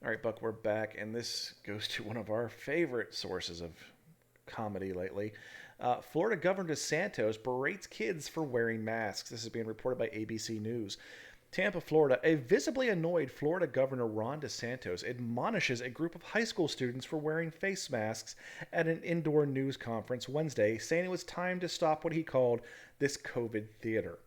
All right, Buck, we're back, and this goes to one of our favorite sources of comedy lately. Florida Governor DeSantis berates kids for wearing masks. This is being reported by ABC News. Tampa, Florida, a visibly annoyed Florida Governor Ron DeSantis admonishes a group of high school students for wearing face masks at an indoor news conference Wednesday, saying it was time to stop what he called this COVID theater.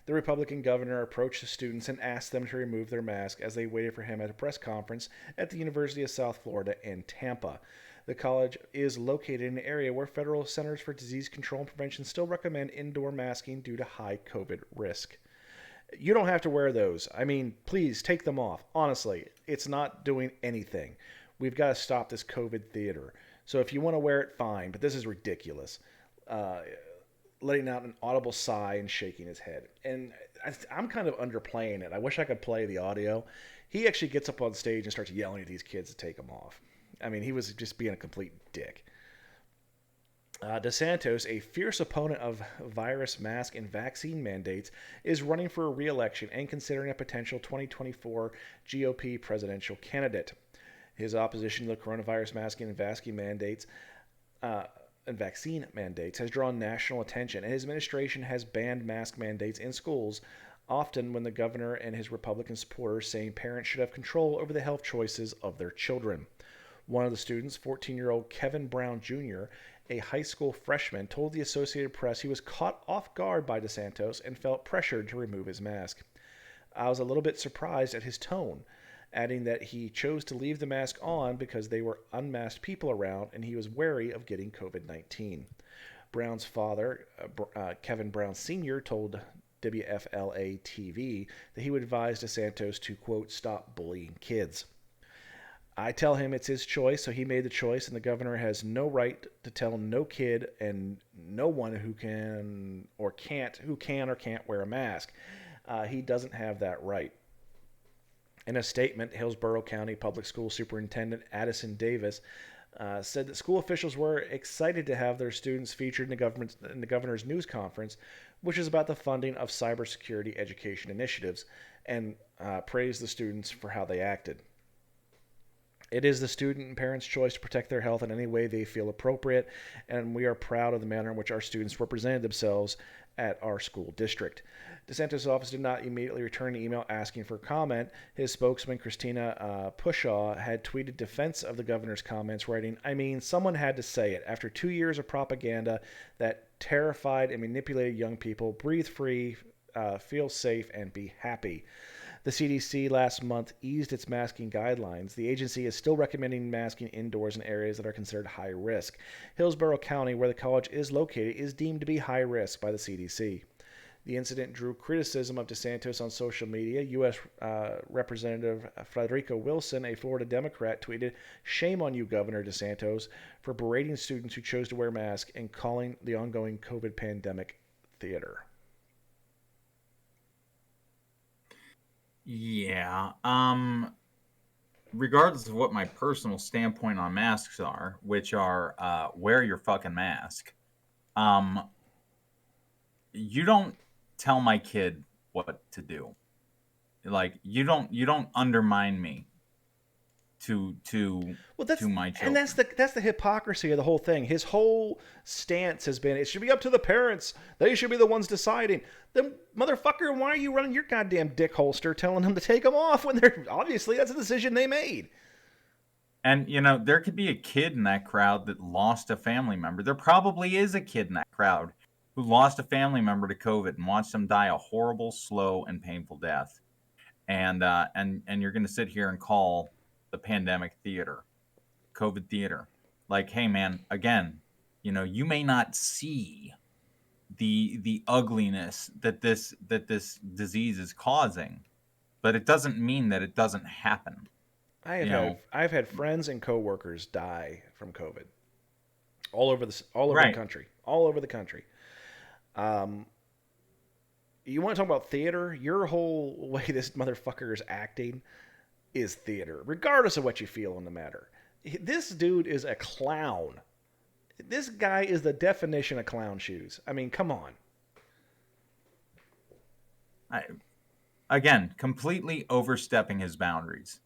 The Republican governor approached the students and asked them to remove their mask as they waited for him at a press conference at the University of South Florida in Tampa. The college is located in an area where federal Centers for Disease Control and Prevention still recommend indoor masking due to high COVID risk. You don't have to wear those. I mean, please take them off. Honestly, it's not doing anything. We've got to stop this COVID theater. So if you want to wear it, fine, but this is ridiculous. Uh, Letting out an audible sigh and shaking his head. And I'm kind of underplaying it. I wish I could play the audio. He actually gets up on stage and starts yelling at these kids to take them off. I mean, he was just being a complete dick. DeSantis, a fierce opponent of virus mask and vaccine mandates, is running for a re-election and considering a potential 2024 GOP presidential candidate. His opposition to the coronavirus masking and uh, vaccine mandates has drawn national attention, and his administration has banned mask mandates in schools, often when the governor and his Republican supporters saying parents should have control over the health choices of their children. One of the students, 14-year-old Kevin Brown Jr., a high school freshman, told the Associated Press he was caught off guard by DeSantis and felt pressured to remove his mask. I was a little bit surprised at his tone, adding that he chose to leave the mask on because they were unmasked people around and he was wary of getting COVID 19. Brown's father, Kevin Brown Sr., told WFLA TV that he would advise DeSantis to, quote, stop bullying kids. I tell him it's his choice, so he made the choice, and the governor has no right to tell no kid and no one who can or can't wear a mask. He doesn't have that right. In a statement, Hillsborough County Public School Superintendent Addison Davis said that school officials were excited to have their students featured in the governor's news conference, which is about the funding of cybersecurity education initiatives, and praised the students for how they acted. It is the student and parents' choice to protect their health in any way they feel appropriate, and we are proud of the manner in which our students represented themselves at our school district. DeSantis' office did not immediately return an email asking for comment. His spokesman, Christina Pushaw, had tweeted defense of the governor's comments, writing, I mean, someone had to say it. After 2 years of propaganda that terrified and manipulated young people, breathe free, feel safe, and be happy. The CDC last month eased its masking guidelines. The agency is still recommending masking indoors in areas that are considered high risk. Hillsborough County, where the college is located, is deemed to be high risk by the CDC. The incident drew criticism of DeSantis on social media. U.S. Representative Frederica Wilson, a Florida Democrat, tweeted, shame on you, Governor DeSantis, for berating students who chose to wear masks and calling the ongoing COVID pandemic theater. Yeah. Regardless of what my personal standpoint on masks are, which are wear your fucking mask. Um, you don't tell my kid what to do. Like you don't undermine me to to Well, to my that's children. the hypocrisy of the whole thing. His whole stance has been it should be up to the parents. They should be the ones deciding. Then, motherfucker, why are you running your goddamn dick holster telling them to take them off when they're obviously that's a decision they made? And there could be a kid in that crowd that lost a family member. There probably is a kid in that crowd who lost a family member to COVID and watched them die a horrible, slow, and painful death. And you're going to sit here and call the pandemic theater, COVID theater. Like, hey man, again, you may not see the ugliness that this disease is causing, but it doesn't mean that it doesn't happen. You know, I've had friends and coworkers die from COVID all over the right? country, all over the country. Um, you want to talk about theater? Your whole way this motherfucker is acting is theater, regardless of what you feel on the matter. This dude is a clown. This guy is the definition of clown shoes. I mean, come on. I, Again, completely overstepping his boundaries.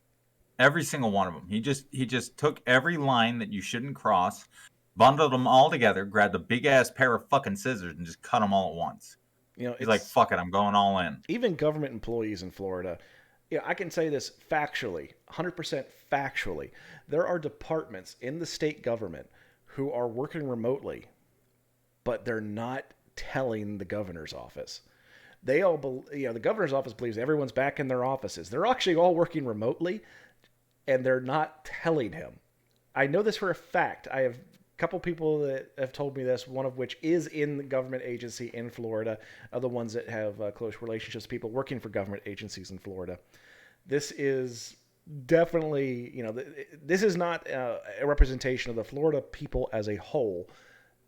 Every single one of them. He just took every line that you shouldn't cross, bundled them all together, grabbed a big ass pair of fucking scissors, and just cut them all at once. He's like, It's "Fuck it, I'm going all in." even government employees in Florida. I can say this factually, 100% factually. There are departments in the state government who are working remotely, but they're not telling the governor's office. They all, the governor's office believes everyone's back in their offices. They're actually all working remotely, and they're not telling him. I know this for a fact. I have a couple people that have told me this, one of which is in the government agency in Florida, other ones that have close relationships, people working for government agencies in Florida. This is definitely, this is not a representation of the Florida people as a whole.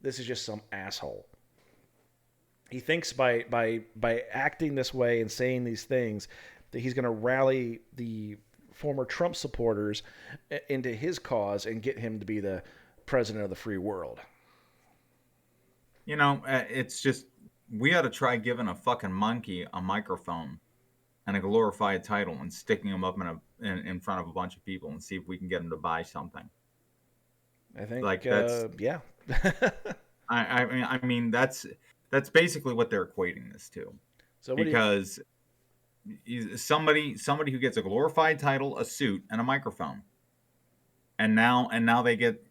This is just some asshole. He thinks by acting this way and saying these things that he's going to rally the former Trump supporters into his cause and get him to be the president of the free world. It's just we ought to try giving a fucking monkey a microphone and a glorified title and sticking him up in front of a bunch of people and see if we can get him to buy something. I think, like that's yeah. I mean that's basically what they're equating this to. So because somebody who gets a glorified title, a suit, and a microphone, and now they get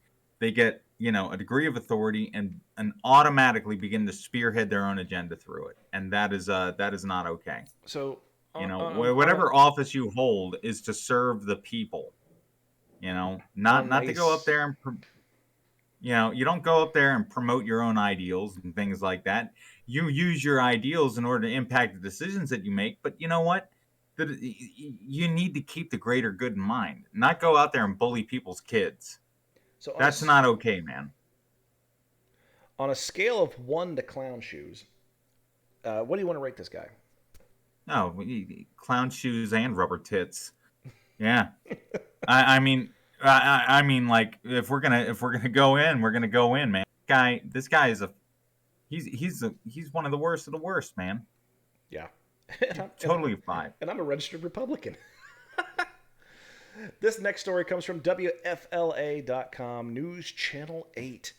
a degree of authority and automatically begin to spearhead their own agenda through it, and that is not okay. So whatever office you hold is to serve the people. Not to go up there and you don't go up there and promote your own ideals and things like that. You use your ideals in order to impact the decisions that you make. But you know what? You need to keep the greater good in mind, not go out there and bully people's kids. So that's not okay, man. On a scale of 1 to clown shoes, what do you want to rate this guy? Oh, clown shoes and rubber tits. Yeah. I mean, like if we're gonna go in, we're gonna go in, man. This guy is he's one of the worst of the worst, man. Yeah, totally fine. And I'm a registered Republican. This next story comes from WFLA.com, News Channel 8.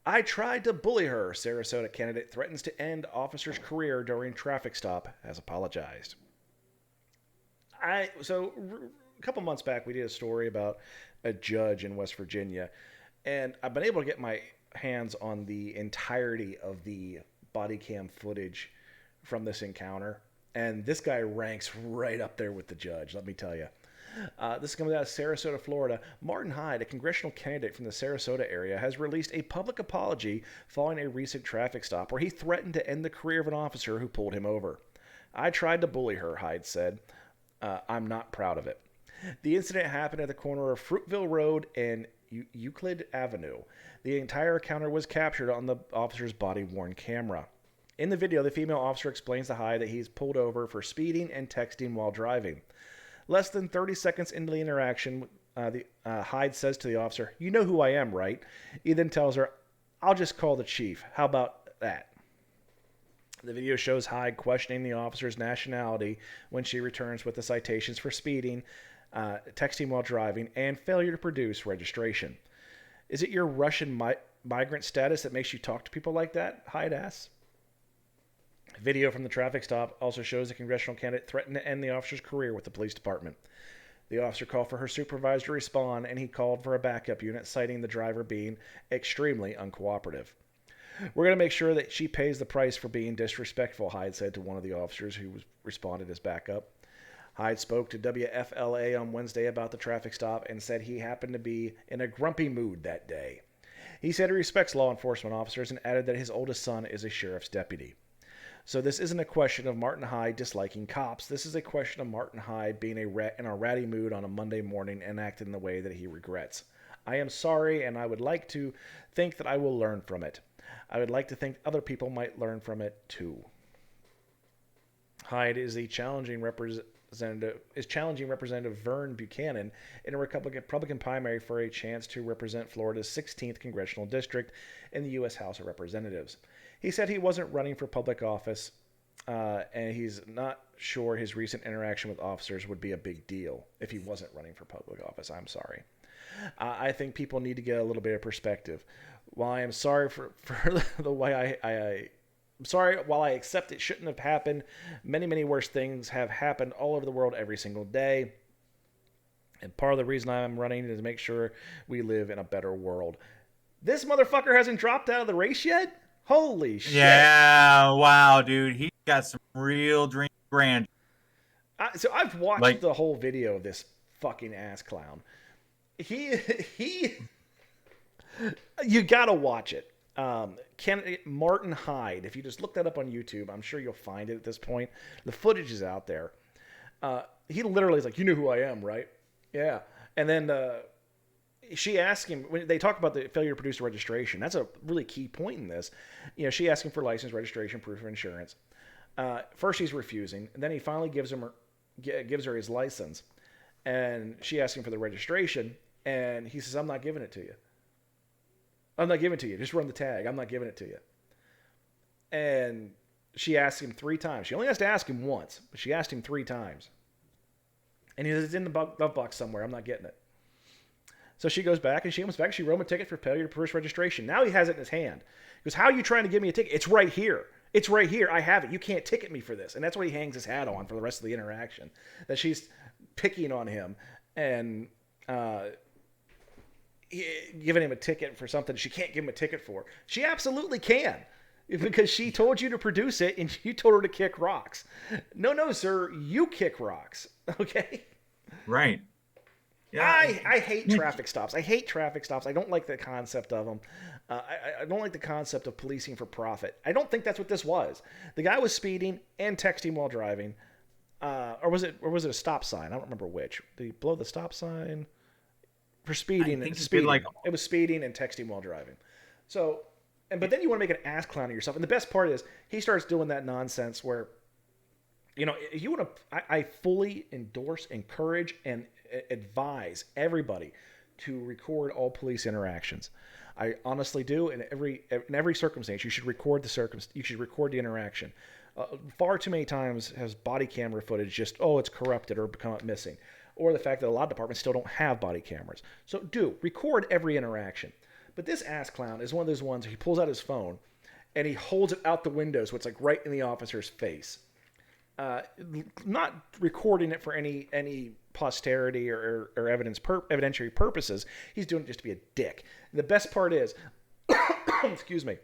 I tried to bully her. Sarasota candidate threatens to end officer's career during traffic stop, has apologized. A couple months back, we did a story about a judge in West Virginia, and I've been able to get my hands on the entirety of the body cam footage from this encounter, and this guy ranks right up there with the judge, let me tell you. This is coming out of Sarasota, Florida. Martin Hyde, a congressional candidate from the Sarasota area, has released a public apology following a recent traffic stop where he threatened to end the career of an officer who pulled him over. I tried to bully her, Hyde said. I'm not proud of it. The incident happened at the corner of Fruitville Road and Euclid Avenue. The entire encounter was captured on the officer's body-worn camera. In the video, the female officer explains to Hyde that he's pulled over for speeding and texting while driving. Less than 30 seconds into the interaction, Hyde says to the officer, "You know who I am, right?" He then tells her, "I'll just call the chief. How about that?" The video shows Hyde questioning the officer's nationality when she returns with the citations for speeding, texting while driving, and failure to produce registration. Is it your Russian migrant status that makes you talk to people like that? Hyde asks. Video from the traffic stop also shows the congressional candidate threatened to end the officer's career with the police department. The officer called for her supervisor to respond, and he called for a backup unit, citing the driver being extremely uncooperative. "We're going to make sure that she pays the price for being disrespectful," Hyde said to one of the officers who responded as backup. Hyde spoke to WFLA on Wednesday about the traffic stop and said he happened to be in a grumpy mood that day. He said he respects law enforcement officers and added that his oldest son is a sheriff's deputy. So this isn't a question of Martin Hyde disliking cops. This is a question of Martin Hyde being in a ratty mood on a Monday morning and acting the way that he regrets. "I am sorry, and I would like to think that I will learn from it. I would like to think other people might learn from it too." Hyde is challenging Representative Vern Buchanan in a Republican primary for a chance to represent Florida's 16th congressional district in the U.S. House of Representatives. He said he wasn't running for public office and he's not sure his recent interaction with officers would be a big deal if he wasn't running for public office. I'm sorry. I think people need to get a little bit of perspective. While I am sorry for the way I'm sorry, while I accept it shouldn't have happened, many, many worse things have happened all over the world every single day. And part of the reason I'm running is to make sure we live in a better world. This motherfucker hasn't dropped out of the race yet? Holy shit. Yeah, wow, dude. He got some real dream grand. So I've watched the whole video of this fucking ass clown. He you gotta watch it. Martin Hyde. If you just look that up on YouTube, I'm sure you'll find it at this point. The footage is out there. He literally is like, "You know who I am, right?" Yeah. And then she asked him, when they talk about the failure to produce a registration, that's a really key point in this. She asked him for license, registration, proof of insurance. First he's refusing, and then he finally gives her his license. And she asked him for the registration, and he says, "I'm not giving it to you. I'm not giving it to you. Just run the tag. I'm not giving it to you." And she asked him 3 times. She only has to ask him once, but she asked him 3 times. And he says, "It's in the glove box somewhere. I'm not getting it." So she goes back, and she comes back. She wrote him a ticket for failure to produce registration. Now he has it in his hand. He goes, "How are you trying to give me a ticket? It's right here. It's right here. I have it. You can't ticket me for this." And that's what he hangs his hat on for the rest of the interaction. That she's picking on him and giving him a ticket for something she can't give him a ticket for. She absolutely can, because she told you to produce it and you told her to kick rocks. No, sir, you kick rocks. Okay? Right. Yeah. I hate traffic stops. I don't like the concept of them. I don't like the concept of policing for profit. I don't think that's what this was. The guy was speeding and texting while driving. Or was it a stop sign? I don't remember which. Did he blow the stop sign? For speeding. It was speeding and texting while driving. So, but then you want to make an ass clown of yourself. And the best part is he starts doing that nonsense where, if you want to, I fully endorse, encourage, and advise everybody to record all police interactions. I honestly do. In every circumstance, you should record the interaction. Far too many times has body camera footage just, it's corrupted or become up missing. Or the fact that a lot of departments still don't have body cameras. So record every interaction. But this ass clown is one of those ones where he pulls out his phone and he holds it out the window so it's like right in the officer's face. Not recording it for any posterity or evidentiary purposes. He's doing it just to be a dick. And the best part is, excuse me,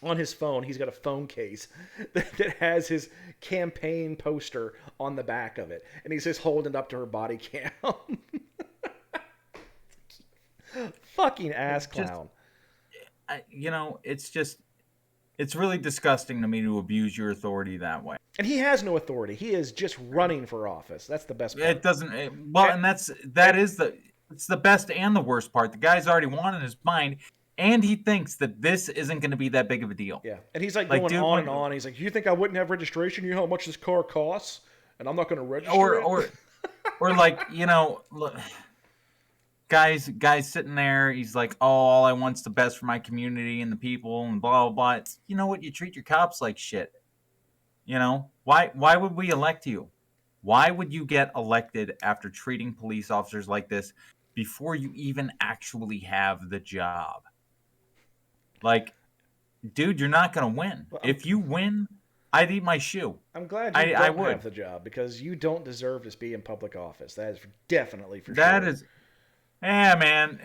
on his phone, he's got a phone case that has his campaign poster on the back of it. And he's just holding it up to her body cam. Fucking ass clown. It's really disgusting to me to abuse your authority that way. And he has no authority. He is just running for office. That's the best part. It doesn't. It's the best and the worst part. The guy's already won in his mind. And he thinks that this isn't going to be that big of a deal. Yeah. And he's going on and on. He's like, "You think I wouldn't have registration? You know how much this car costs? And I'm not going to register it?" Or look, guys sitting there. He's like, all I want's the best for my community and the people and blah, blah, blah. It's, you know what? You treat your cops like shit. Why would we elect you? Why would you get elected after treating police officers like this before you even actually have the job? Like, dude, you're not going to win. Well, if you win, I'd eat my shoe. I'm glad you don't have the job, because you don't deserve to be in public office. That is definitely for sure. That is, man,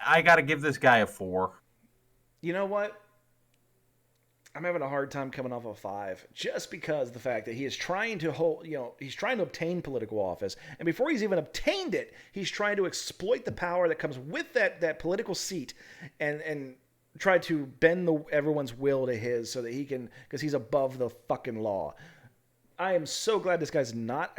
I got to give this guy a 4. You know what? I'm having a hard time coming off a 5, just because of the fact that he is trying to he's trying to obtain political office. And before he's even obtained it, he's trying to exploit the power that comes with that political seat and try to bend everyone's will to his so that he can, because he's above the fucking law. I am so glad this guy's not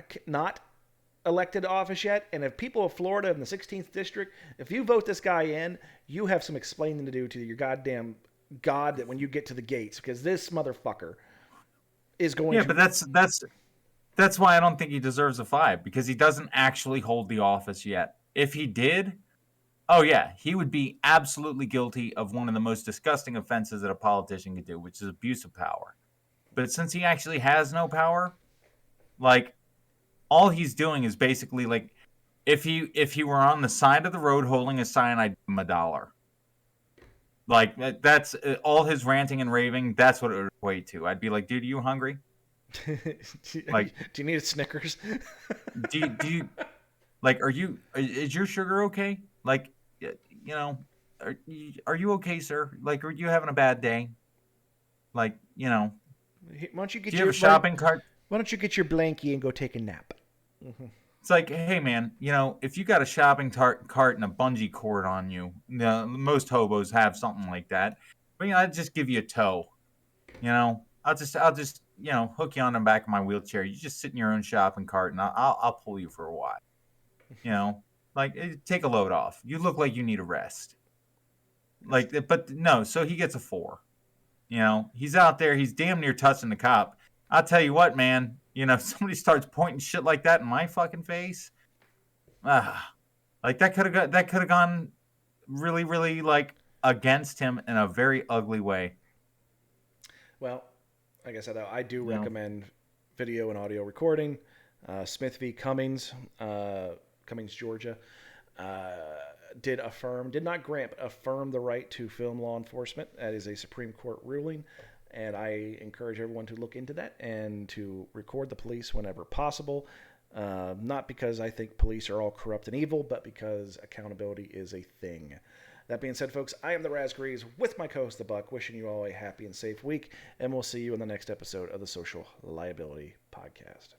elected to office yet. And if people of Florida in the 16th district, if you vote this guy in, you have some explaining to do to your goddamn God that when you get to the gates, because this motherfucker is going to... Yeah, but that's why I don't think he deserves a 5, because he doesn't actually hold the office yet. If he did, he would be absolutely guilty of one of the most disgusting offenses that a politician could do, which is abuse of power. But since he actually has no power, like all he's doing is basically like if he were on the side of the road holding a sign, I'd give him $1. Like that's all his ranting and raving. That's what it would equate to. I'd be like, dude, are you hungry? Like, do you need a Snickers? do you like is your sugar okay? Like, are you okay, sir? Like, are you having a bad day? Like, Why don't you do get you have your a shopping cart? why don't you get your blankie and go take a nap? Mm-hmm. It's like, hey man, if you got a shopping cart and a bungee cord on you, most hobos have something like that. But I'd just give you a tow. I'll just hook you on the back of my wheelchair. You just sit in your own shopping cart, and I'll pull you for a while. Like take a load off. You look like you need a rest. Like, but no. So he gets a 4. He's out there. He's damn near touching the cop. I'll tell you what, man. Somebody starts pointing shit like that in my fucking face. Like that could have gone really, really like against him in a very ugly way. Well, like I said, I do recommend video and audio recording. Smith v. Cummings, Cummings, Georgia, did not grant, but affirm the right to film law enforcement. That is a Supreme Court ruling. And I encourage everyone to look into that and to record the police whenever possible. Not because I think police are all corrupt and evil, but because accountability is a thing. That being said, folks, I am the Raspberries with my co-host, The Buck, wishing you all a happy and safe week, and we'll see you in the next episode of the Social Liability Podcast.